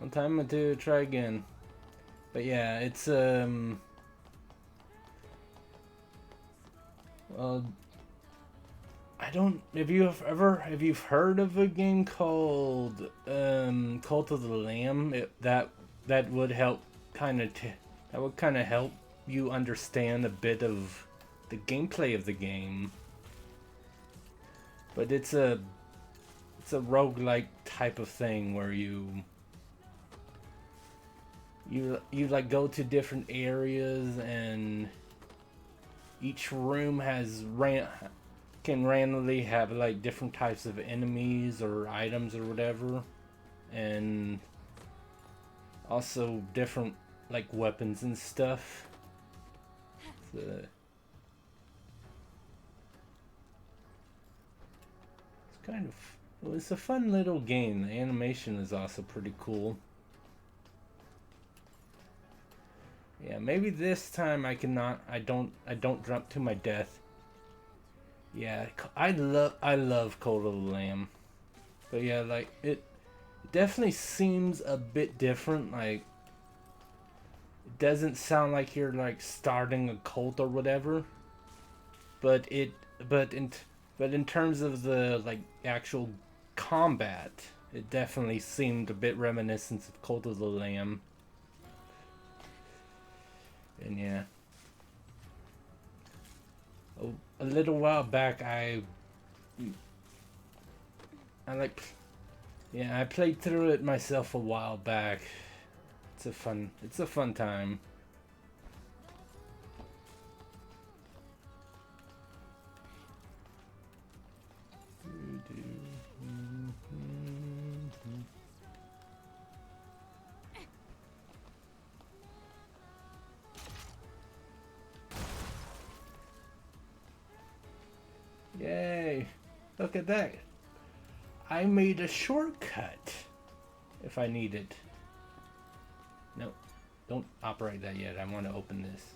One time to try again. But yeah, it's well, I don't. Have you heard of a game called Cult of the Lamb? That would help that would kind of help you understand a bit of the gameplay of the game. But it's a roguelike type of thing where you like go to different areas, and each room can randomly have like different types of enemies or items or whatever, and also different like weapons and stuff. So, it's kind of well, it's a fun little game. The animation is also pretty cool. Yeah, maybe this time I don't jump to my death. Yeah, I love Cult of the Lamb. But yeah, like it definitely seems a bit different. Like it doesn't sound like you're like starting a cult or whatever. But it but in but in terms of the like actual combat, it definitely seemed a bit reminiscent of Cult of the Lamb. And yeah, a little while back I like yeah, I played through it myself a while back. It's a fun time. Yay! Look at that. I made a shortcut if I need it. No, don't operate that yet. I want to open this.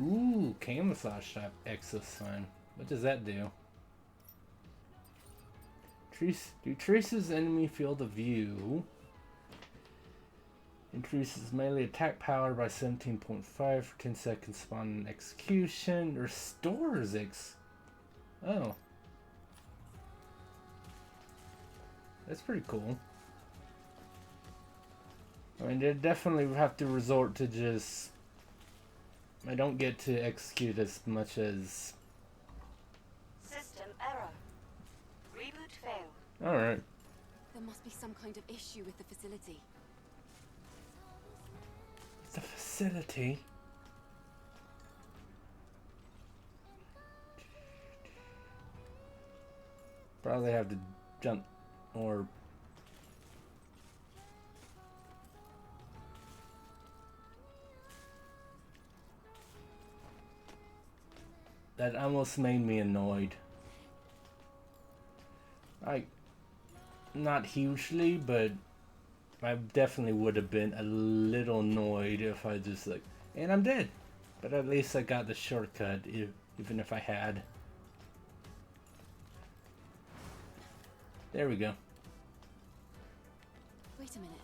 Ooh, camouflage type exosign. What does that do? Decreases enemy field of view. Increases melee attack power by 17.5 for 10 seconds spawn execution. Restores Oh. That's pretty cool. I mean, they definitely have to resort to just... I don't get to execute as much as... System error. Reboot failed. Alright. There must be some kind of issue with the facility. The facility? Probably have to jump or... That almost made me annoyed. Not hugely, but I definitely would have been a little annoyed if I just like... And I'm dead. But at least I got the shortcut, even if I had. There we go. Wait a minute.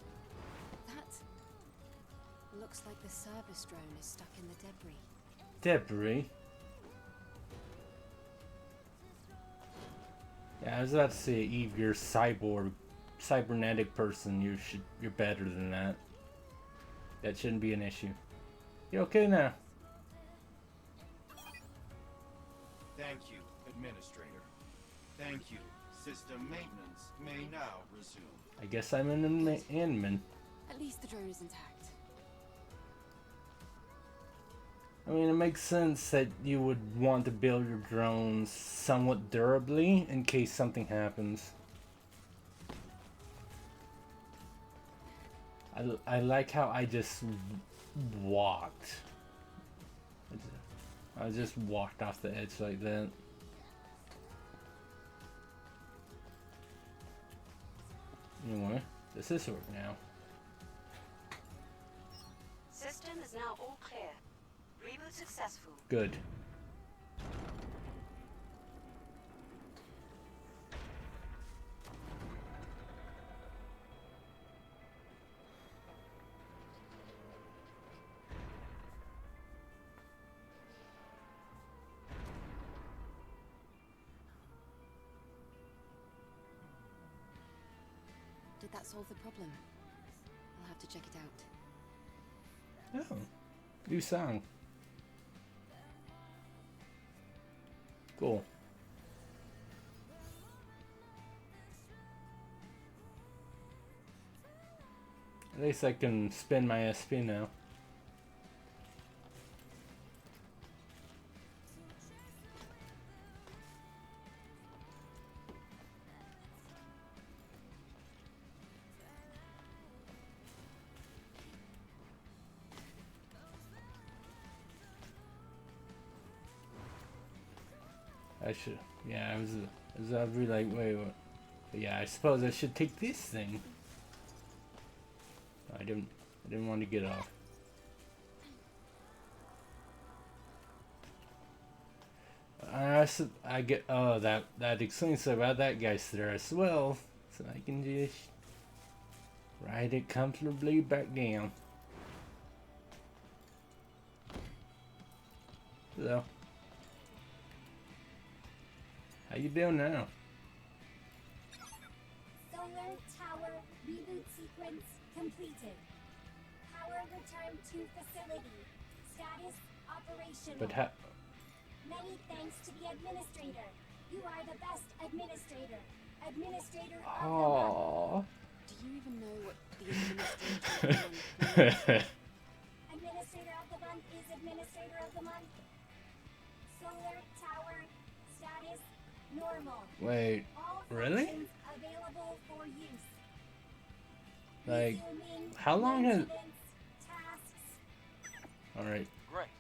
That looks like the service drone is stuck in the debris. Debris? Yeah, I was about to say, Eve, you're cybernetic person. You're better than that. That shouldn't be an issue. You okay now? Thank you, Administrator. Thank you. System maintenance may now resume. I guess I'm an admin. At least the drone is intact. I mean, it makes sense that you would want to build your drones somewhat durably in case something happens. I like how I just walked. I just walked off the edge like that. Anyway, this is work now. System is now all clear. Reboot successful. Good. that solve the problem? I'll have to check it out. Oh, new song. Cool. At least I can spin my SP now. I should, yeah, I was really like, wait, what? But yeah, I suppose I should take this thing. I didn't want to get off. I get, oh, that explains about that guy's there as well, so I can just ride it comfortably back down. So, how you doing now? Solar tower reboot sequence completed. Power returned to facility. Status operational. But how? Many thanks to the administrator. You are the best administrator. Administrator of the month. Oh. Do you even know what the administrator means? Administrator of the month is administrator of the month. Solar tower status normal. Wait, All really? functions available for use. Like, Resuming how long has? maintenance tasks. All right, Great.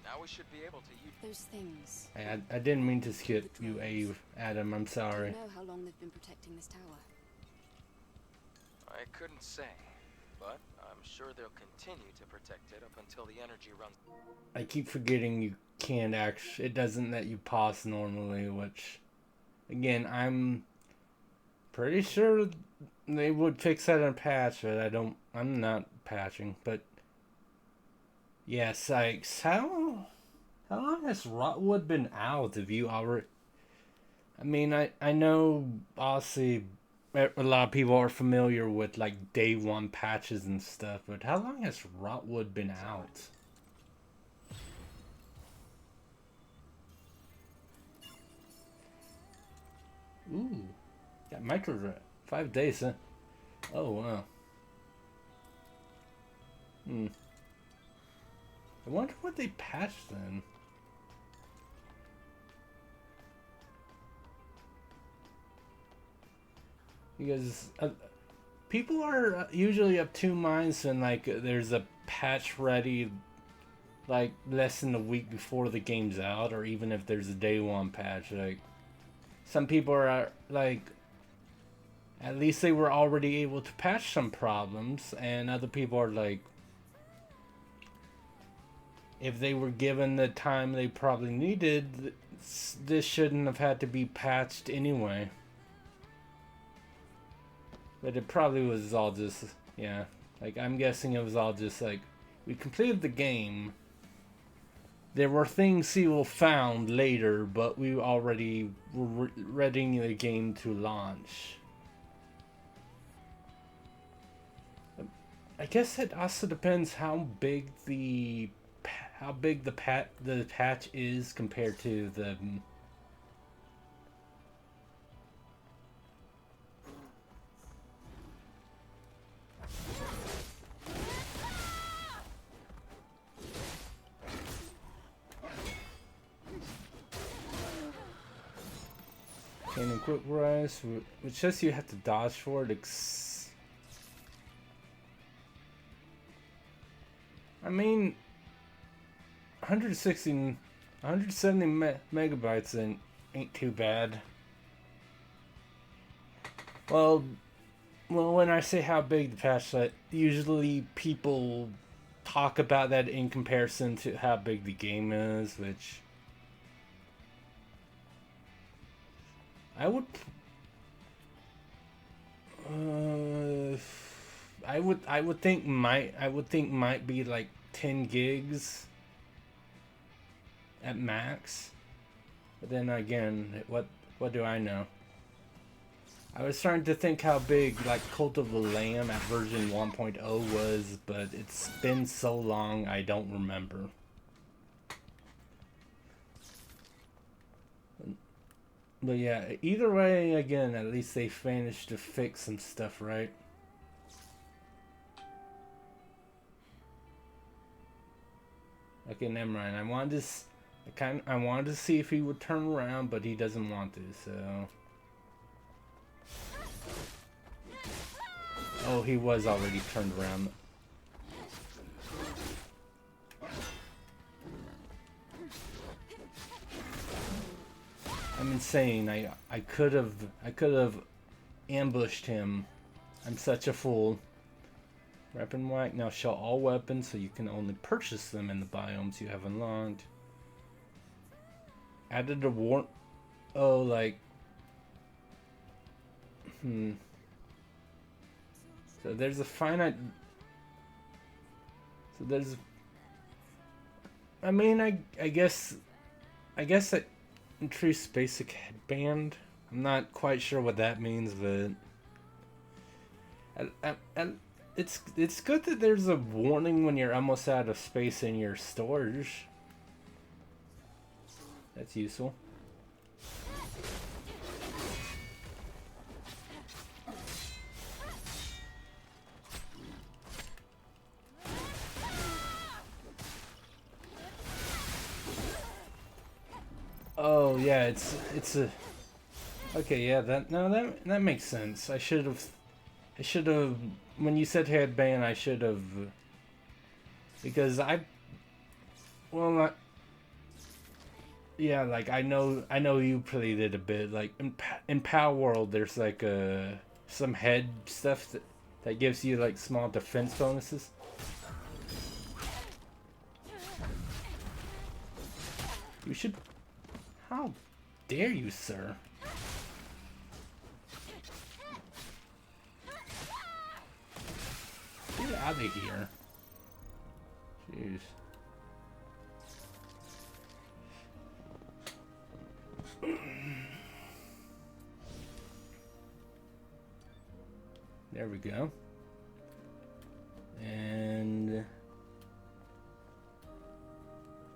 Now we should be able to use. Those things. I didn't mean to skip you, Adam. I'm Do sorry. you know how long they've been protecting this tower? I couldn't say, but I'm sure they'll continue to protect it up until the energy runs. I keep forgetting you can't actually. It doesn't let you pause normally, which, again, I'm pretty sure they would fix that in a patch, but I'm not patching. But yeah, Sykes, how long has Rotwood been out? Have you already? I mean, I know obviously a lot of people are familiar with like day one patches and stuff, but how long has Rotwood been out? Ooh, got micro 5 days, huh? Oh wow. I wonder what they patched then. Because people are usually of two minds when like there's a patch ready like less than a week before the game's out, or even if there's a day one patch. Like some people are like at least they were already able to patch some problems, and other people are like if they were given the time they probably needed, this shouldn't have had to be patched anyway. But it probably was all just, yeah. Like, I'm guessing it was all just like, we completed the game. There were things Seal found later, but we already were readying the game to launch. I guess it also depends how big the patch is compared to the. And quick rise, which says you have to dodge for it. I mean, 170 megabytes ain't too bad. Well, when I say how big the patch is, usually people talk about that in comparison to how big the game is, which I would think might be like 10 gigs at max. But then again, what do I know? I was trying to think how big like Cult of the Lamb at version 1.0 was, but it's been so long I don't remember. But yeah, either way, again, at least they managed to fix some stuff, right? Okay, never mind. I wanted to see if he would turn around, but he doesn't want to, so. Oh, he was already turned around. I'm insane. I could have ambushed him. I'm such a fool. Weapon whack. Now show all weapons so you can only purchase them in the biomes you have unlocked. Added a warp. Oh, like. So there's a finite. So there's. I mean, I guess that increased basic headband. I'm not quite sure what that means, but. It's good that there's a warning when you're almost out of space in your storage. That's useful. Oh yeah, it's a. Okay, yeah, that makes sense. I should have. When you said headband, I should have. Because yeah, like I know you played it a bit. Like in Power World, there's like some head stuff that gives you like small defense bonuses. You should. How dare you, sir? Get out of here. Jeez. There we go. And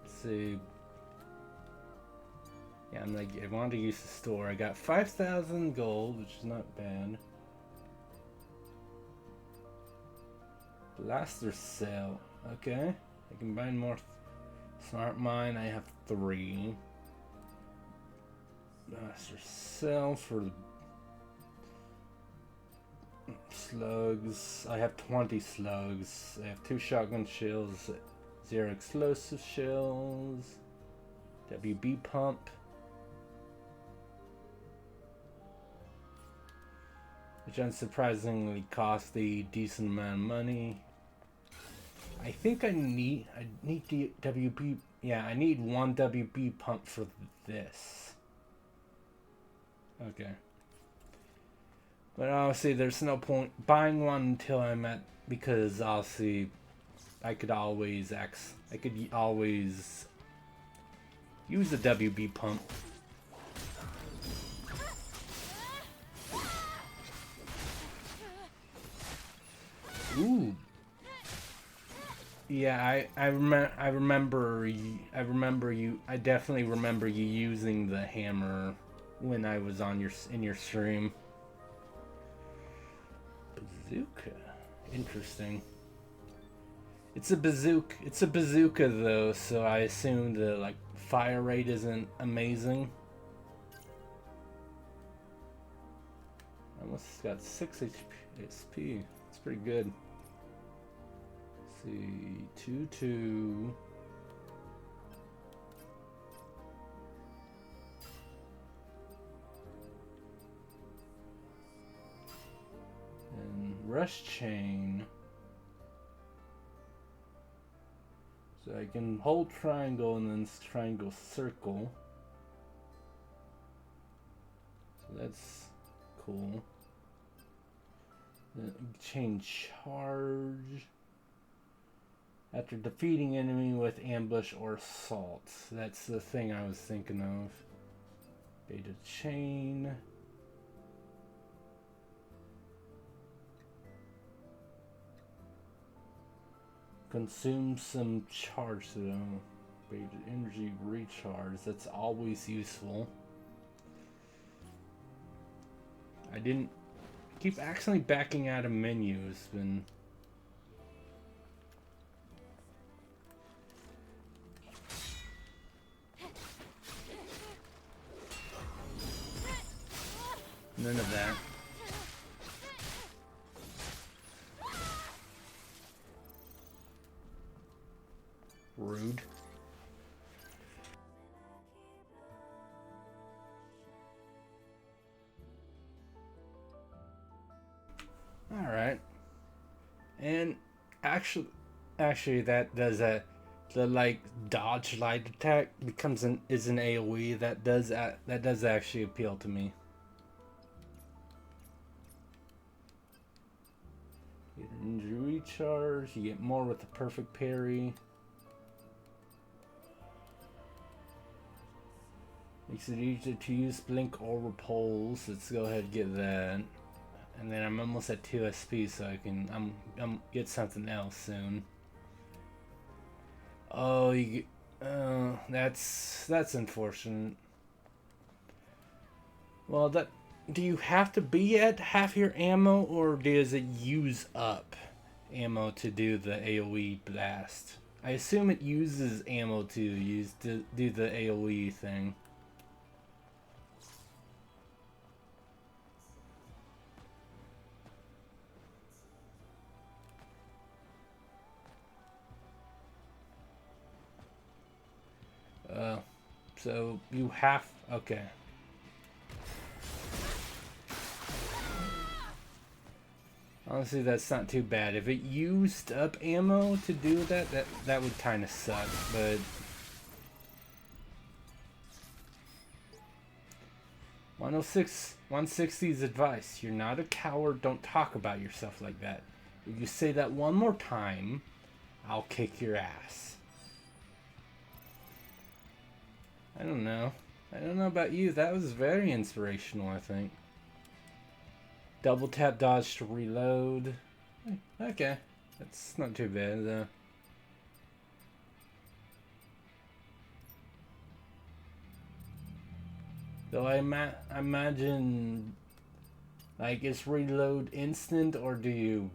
let's see. Yeah, I'm like, I wanted to use the store. I got 5,000 gold, which is not bad. Blaster cell. Okay. I can buy more smart mine. I have 3. Blaster cell for slugs. I have 20 slugs. I have 2 shotgun shells, 0 explosive shells, WB pump, which unsurprisingly cost a decent amount of money. I think I need the WB. Yeah, I need 1 WB pump for this. Okay. But obviously there's no point buying one until I'm at, because obviously I could always use a WB pump. Ooh. Yeah, I definitely remember you using the hammer when I was on in your stream. Bazooka. Interesting. It's a bazooka though, so I assume the like fire rate isn't amazing. I almost got 6 HP. It's pretty good. Let's see, 2-2. And rush chain. So I can hold triangle and then triangle circle. So that's cool. Then chain charge. After defeating enemy with ambush or assault. That's the thing I was thinking of. Beta chain. Consume some charge though. Beta energy recharge. That's always useful. I didn't keep accidentally backing out of menus. Been none of that. Rude. All right. And actually that does that. The like dodge light attack becomes an AoE that does actually appeal to me. Get an injury recharge. You get more with the perfect parry. Makes it easier to use blink or repulse. Let's go ahead and get that. And then I'm almost at 2 SP, so I can get something else soon. Oh, that's unfortunate. Well, do you have to be at half your ammo, or does it use up ammo to do the AoE blast? I assume it uses ammo to do the AoE thing. So you have, okay. Honestly, that's not too bad. If it used up ammo to do that would kind of suck, but 160's advice. You're not a coward. Don't talk about yourself like that. If you say that one more time, I'll kick your ass. I don't know. I don't know about you. That was very inspirational, I think. Double tap dodge to reload. Okay. That's not too bad, though. Though I imagine, like, is reload instant, or do you...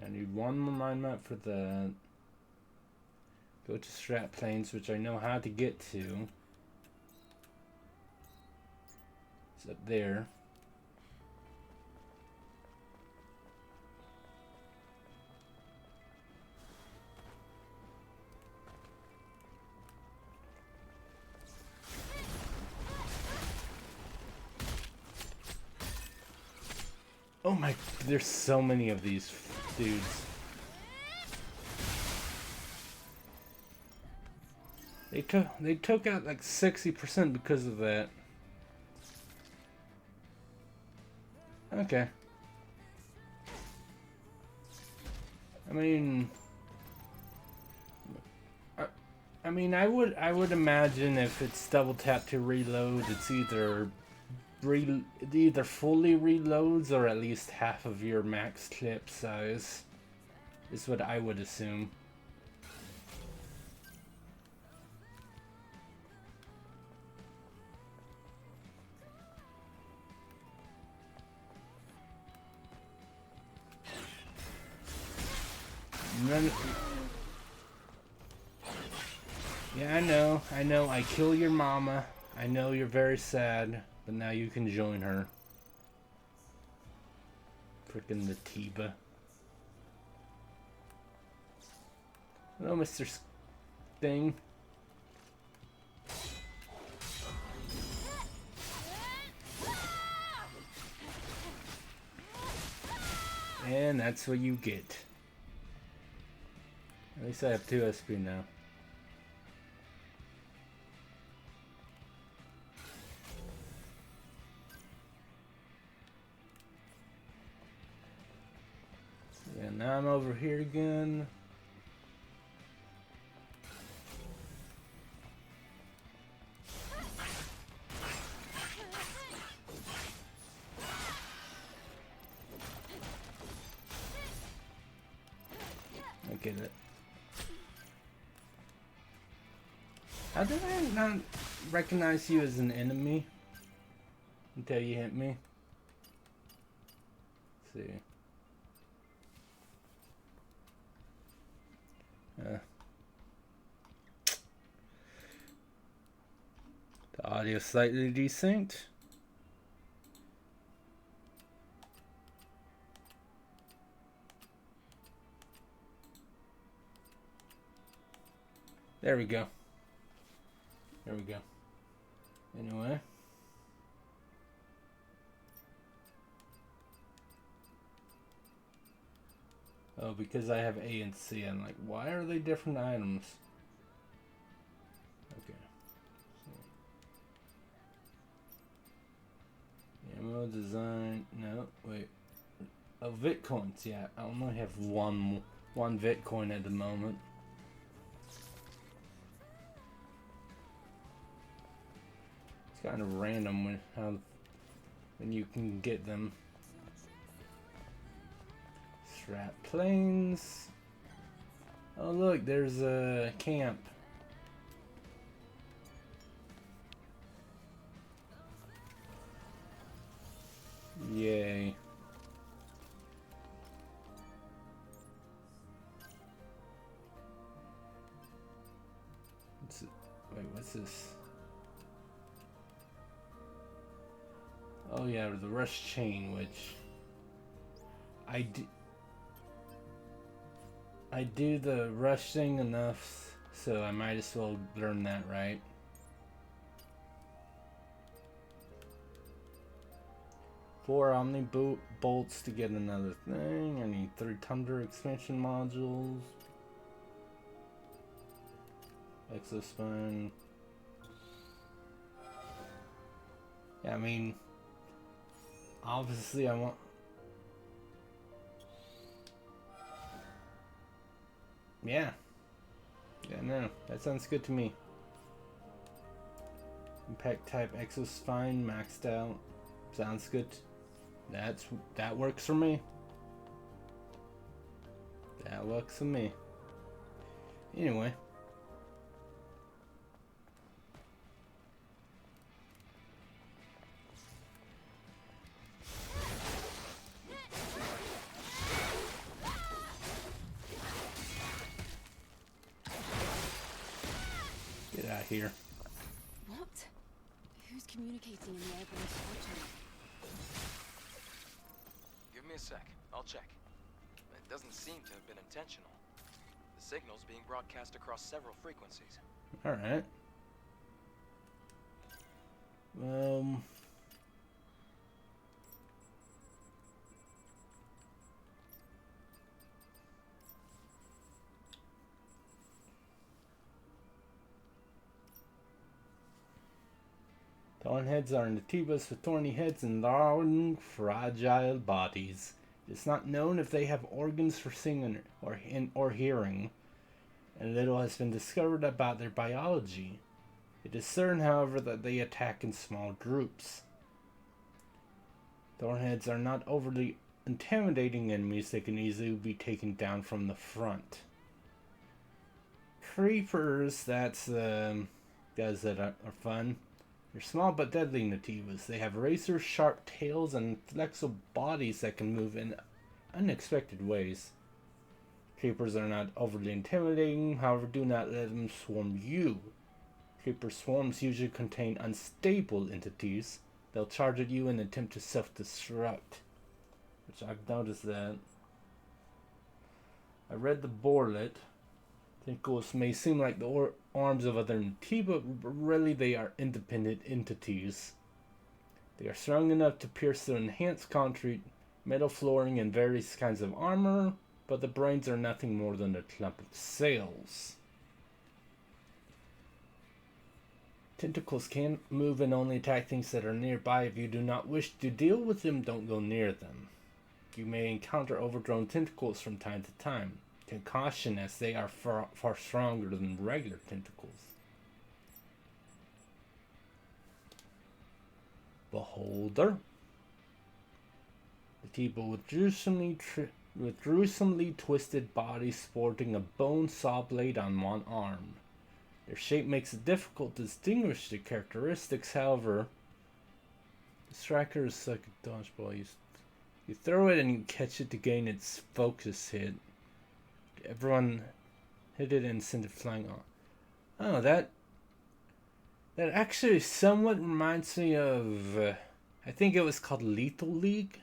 I need one more mind map for that. Go to Strat Plains, which I know how to get to. It's up there. Oh my, there's so many of these dudes. They took out like 60% because of that. Okay. I mean, I would imagine if it's double tap to reload, it's either fully reloads or at least half of your max clip size. Is what I would assume. Yeah, I know, I kill your mama. I know you're very sad, but now you can join her. Frickin' the Tiba. Hello, Mr. Sting. And that's what you get. At least I have 2 SP now. Yeah, now I'm over here again. don't get it. How did I not recognize you as an enemy until you hit me? Let's see. The audio slightly desynced. There we go. There we go. Anyway. Oh, because I have A and C, I'm like, why are they different items? Okay. So. Ammo design. No, wait. Oh, Bitcoins. Yeah, I only have one Bitcoin at the moment. It's kind of random when you can get them. Strat planes. Oh look, there's a camp. Yay. Wait, what's this? Oh yeah, the rush chain, which I do the rush thing enough, so I might as well learn that, right? Four Omni bolts to get another thing. I need 3 Tundra expansion modules. Exospine. Yeah, I mean, obviously I want... Yeah. Yeah, no, that sounds good to me. Impact type Exospine maxed out. Sounds good. That works for me. That works for me. Anyway. Get out of here. What? Who's communicating in the airborne support channel? Give me a sec. I'll check. It doesn't seem to have been intentional. The signal's being broadcast across several frequencies. Alright. Thornheads are Natibas with thorny heads and long, fragile bodies. It's not known if they have organs for seeing or hearing, and little has been discovered about their biology. It is certain, however, that they attack in small groups. Thornheads are not overly intimidating enemies that can easily be taken down from the front. Creepers, that's guys that are fun. They're small but deadly Nativas. They have razor-sharp tails and flexible bodies that can move in unexpected ways. Creepers are not overly intimidating, however, do not let them swarm you. Creeper swarms usually contain unstable entities. They'll charge at you and attempt to self-destruct. Which I've noticed that. I read the Borlet. Tentacles may seem like the arms of other Natiba, but really they are independent entities. They are strong enough to pierce through enhanced concrete, metal flooring, and various kinds of armor, but the brains are nothing more than a clump of cells. Tentacles can move and only attack things that are nearby. If you do not wish to deal with them, don't go near them. You may encounter overgrown tentacles from time to time. Take caution, as they are far stronger than regular tentacles. Beholder. The people would traditionally with gruesomely twisted bodies sporting a bone saw blade on one arm. Their shape makes it difficult to distinguish their characteristics, however. The striker is like a dodgeball. You throw it and you catch it to gain its focus hit. Everyone hit it and send it flying off. Oh, that actually somewhat reminds me of, I think it was called Lethal League.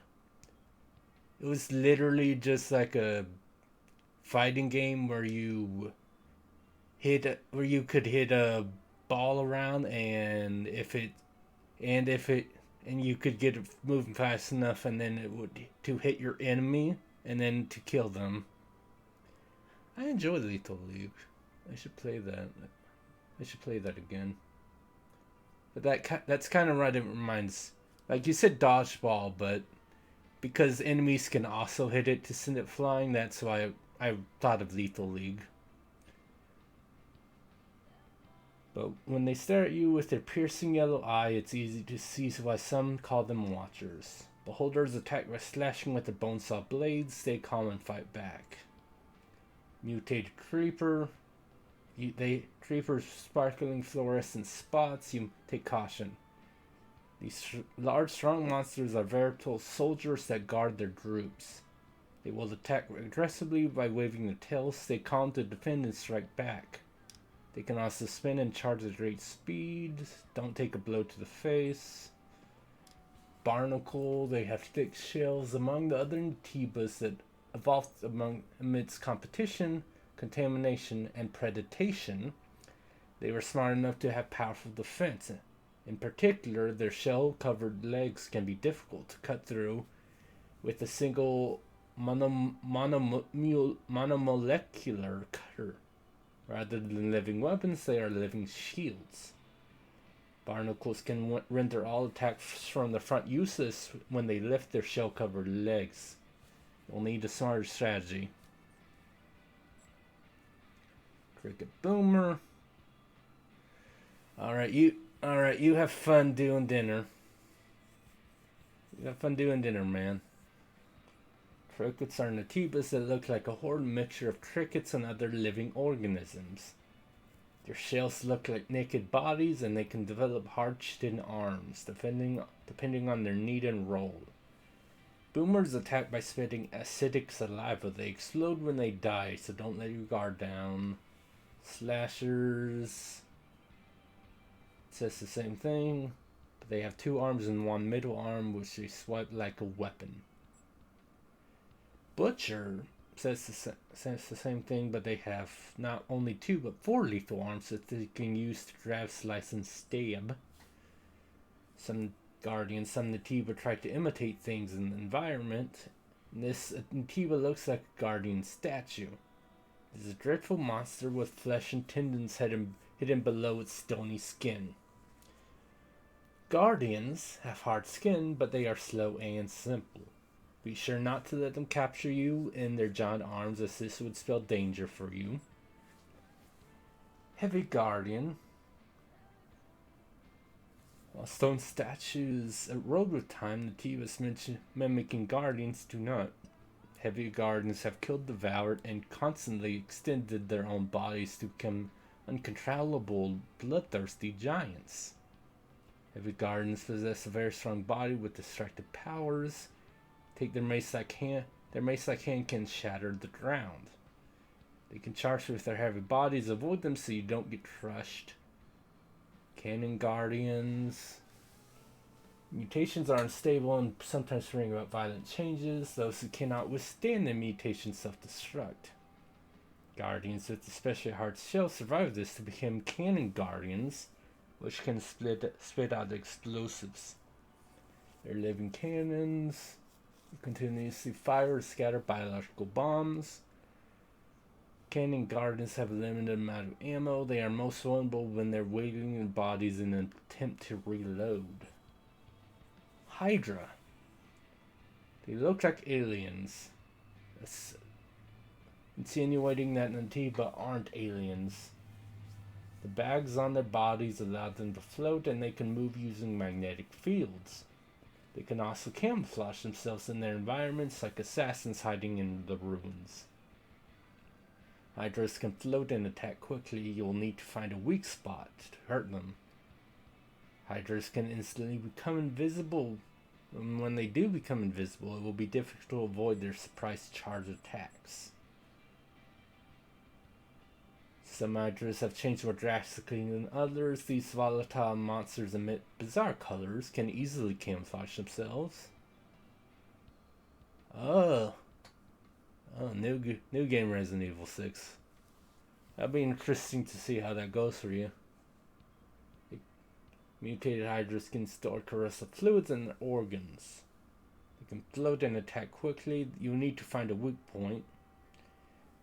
It was literally just like a fighting game where you could hit a ball around, and you could get it moving fast enough, and then it would to hit your enemy and then to kill them. I enjoy Lethal League. I should play that. I should play that again. But that's kind of right. It reminds, like you said, dodgeball, but because enemies can also hit it to send it flying, that's why I thought of Lethal League. But when they stare at you with their piercing yellow eye, it's easy to see why some call them Watchers. Beholders attack by slashing with their bone saw blades, stay calm and fight back. Mutated Creeper. Creepers sparkling fluorescent spots, you take caution. These large, strong monsters are veritable soldiers that guard their groups. They will attack aggressively by waving their tails, stay calm to defend and strike back. They can also spin and charge at great speed, don't take a blow to the face. Barnacle, they have thick shells. Among the other Nitibas that evolved amidst competition, contamination, and predation, they were smart enough to have powerful defense. In particular, their shell-covered legs can be difficult to cut through with a single monomolecular cutter. Rather than living weapons, they are living shields. Barnacles can render all attacks from the front useless when they lift their shell-covered legs. You'll need a smarter strategy. Cricket Boomer. Alright, you have fun doing dinner. You have fun doing dinner, man. Crickets are Nitibas that look like a horrid mixture of crickets and other living organisms. Their shells look like naked bodies, and they can develop hard-shitted arms, depending on their need and role. Boomers attack by spitting acidic saliva. They explode when they die, so don't let your guard down. Slashers, it says the same thing, but they have two arms and one middle arm, which they swipe like a weapon. Butcher says the same thing, but they have not only two but four lethal arms that they can use to grab, slice, and stab. Some Guardians, some Nitiba try to imitate things in the environment. This Nitiba looks like a Guardian statue. It is a dreadful monster with flesh and tendons hidden below its stony skin. Guardians have hard skin, but they are slow and simple. Be sure not to let them capture you in their giant arms, as this would spell danger for you. Heavy Guardian. While stone statues erode with time, Nitibas mimicking Guardians do not. Heavy Guardians have killed, devoured, and constantly extended their own bodies to become uncontrollable, bloodthirsty giants. Heavy Guardians possess a very strong body with destructive powers. Take their mace-like hand can shatter the ground. They can charge with their heavy bodies, avoid them so you don't get crushed. Cannon Guardians. Mutations are unstable and sometimes bring about violent changes. Those who cannot withstand the mutation self-destruct. Guardians with especially hard shells survive this to become Cannon Guardians, which can spit out explosives. They're living cannons. Continuously fire or scatter biological bombs. Cannon Guardians have a limited amount of ammo. They are most vulnerable when they're wiggling their bodies in an attempt to reload. Hydra. They look like aliens, insinuating that Nitiba aren't aliens. The bags on their bodies allow them to float, and they can move using magnetic fields. They can also camouflage themselves in their environments like assassins hiding in the ruins. Hydras can float and attack quickly. You'll need to find a weak spot to hurt them. Hydras can instantly become invisible. And when they do become invisible, it will be difficult to avoid their surprise charge attacks. Some Hydras have changed more drastically than others. These volatile monsters emit bizarre colors, can easily camouflage themselves. Oh, new game Resident Evil 6. That'll be interesting to see how that goes for you. Mutated Hydras can store corrosive fluids in their organs. They can float and attack quickly. You need to find a weak point.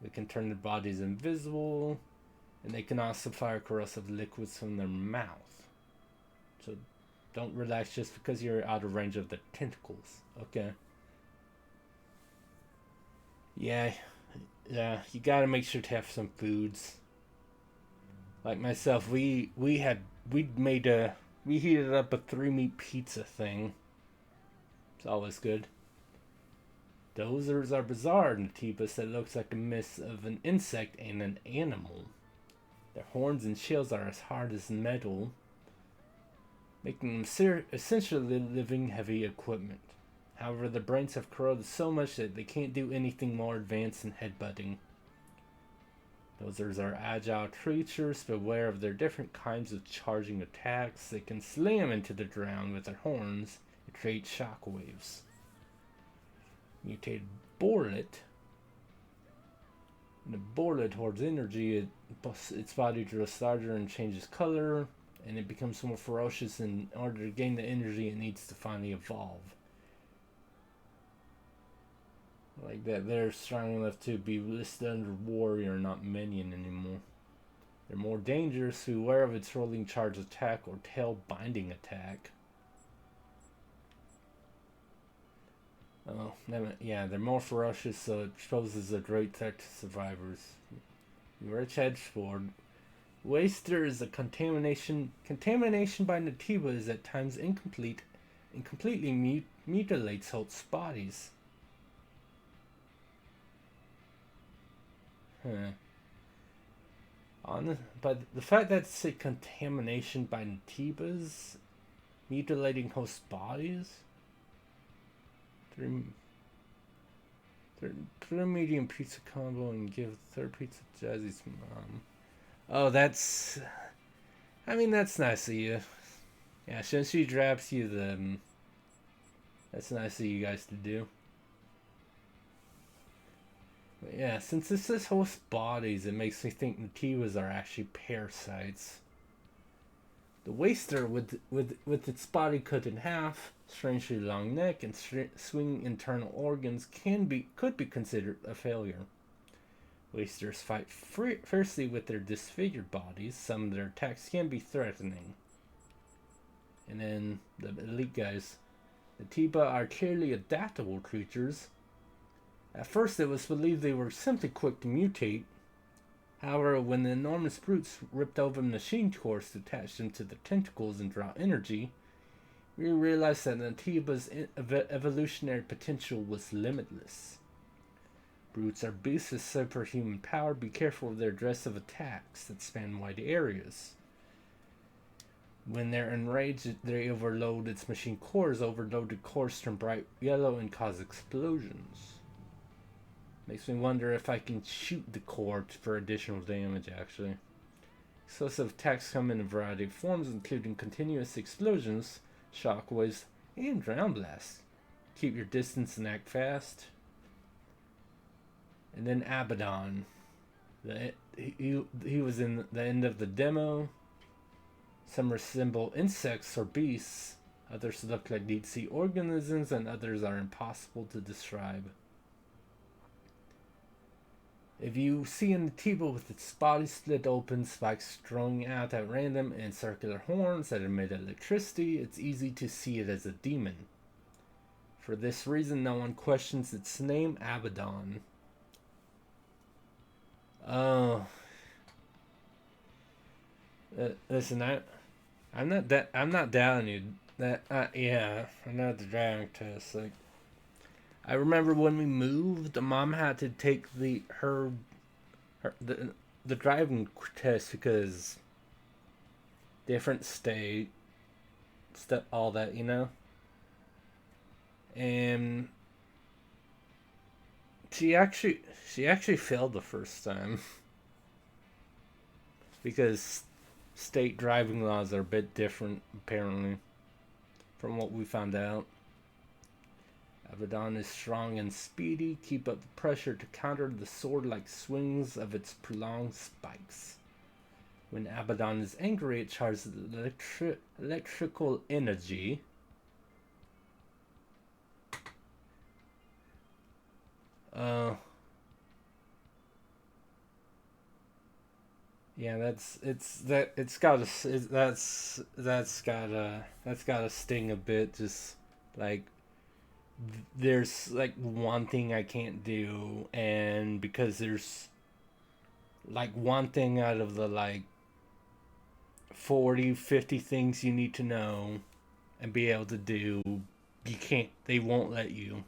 They can turn their bodies invisible. And they can also fire corrosive liquids from their mouth. So don't relax just because you're out of range of the tentacles. Okay. Yeah, you gotta make sure to have some foods. Like myself, we heated up a 3-meat pizza thing. It's always good. Dozers are bizarre, Natibas, that looks like a mix of an insect and an animal. Their horns and shells are as hard as metal, making them essentially living heavy equipment. However, their brains have corroded so much that they can't do anything more advanced than headbutting. Dozers are agile creatures. Beware of their different kinds of charging attacks. They can slam into the ground with their horns and create shockwaves. Mutated Borlet. When a Borlet hoards energy, its body grows larger and changes color, and it becomes more ferocious in order to gain the energy it needs to finally evolve. Like that, they're strong enough to be listed under warrior, not minion anymore. They're more dangerous. Beware of its rolling charge attack or tail binding attack. Oh, yeah, they're more ferocious, so it poses a great threat to survivors. Rich Edgeford. Waster is a contamination. Contamination by Natiba is at times incomplete and completely mutilates hosts' bodies. But the fact that it's a contamination by Natibas mutilating host bodies. Three medium pizza combo and give third pizza to Jazzy's mom. Oh, that's nice of you. Yeah, since she drops you the, that's nice of you guys to do. But yeah, since this is host bodies, it makes me think Natibas are actually parasites. The Waster, with its body cut in half, strangely long neck, and swinging internal organs, could be considered a failure. Wasters fight fiercely with their disfigured bodies. Some of their attacks can be threatening. And then the elite guys. Natiba are clearly adaptable creatures. At first it was believed they were simply quick to mutate. However, when the enormous brutes ripped open machine cores to attach them to the tentacles and draw energy, we realized that Natiba's evolutionary potential was limitless. Brutes are beasts with superhuman power. Be careful of their aggressive attacks that span wide areas. When they're enraged, they overload its machine cores. Overloaded cores turn bright yellow and cause explosions. Makes me wonder if I can shoot the core for additional damage, actually. Explosive attacks come in a variety of forms, including continuous explosions, shockwaves, and ground blasts. Keep your distance and act fast. And then Abaddon. He was in the end of the demo. Some resemble insects or beasts. Others look like deep sea organisms, and others are impossible to describe. If you see a Natiba with its body split open, spikes growing out at random, and circular horns that emit electricity, it's easy to see it as a demon. For this reason, no one questions its name, Abaddon. Oh. Listen, I'm not doubting you. Yeah, I know the driving test. Like, I remember when we moved, Mom had to take the driving test because different state, stuff, all that, you know. And she actually failed the first time because state driving laws are a bit different apparently from what we found out. Abaddon is strong and speedy. Keep up the pressure to counter the sword-like swings of its prolonged spikes. When Abaddon is angry, it charges electrical energy. Yeah, that's gotta sting a bit. Just like there's like one thing I can't do, and because there's like one thing out of the like 40-50 things you need to know and be able to do, you can't. They won't let you.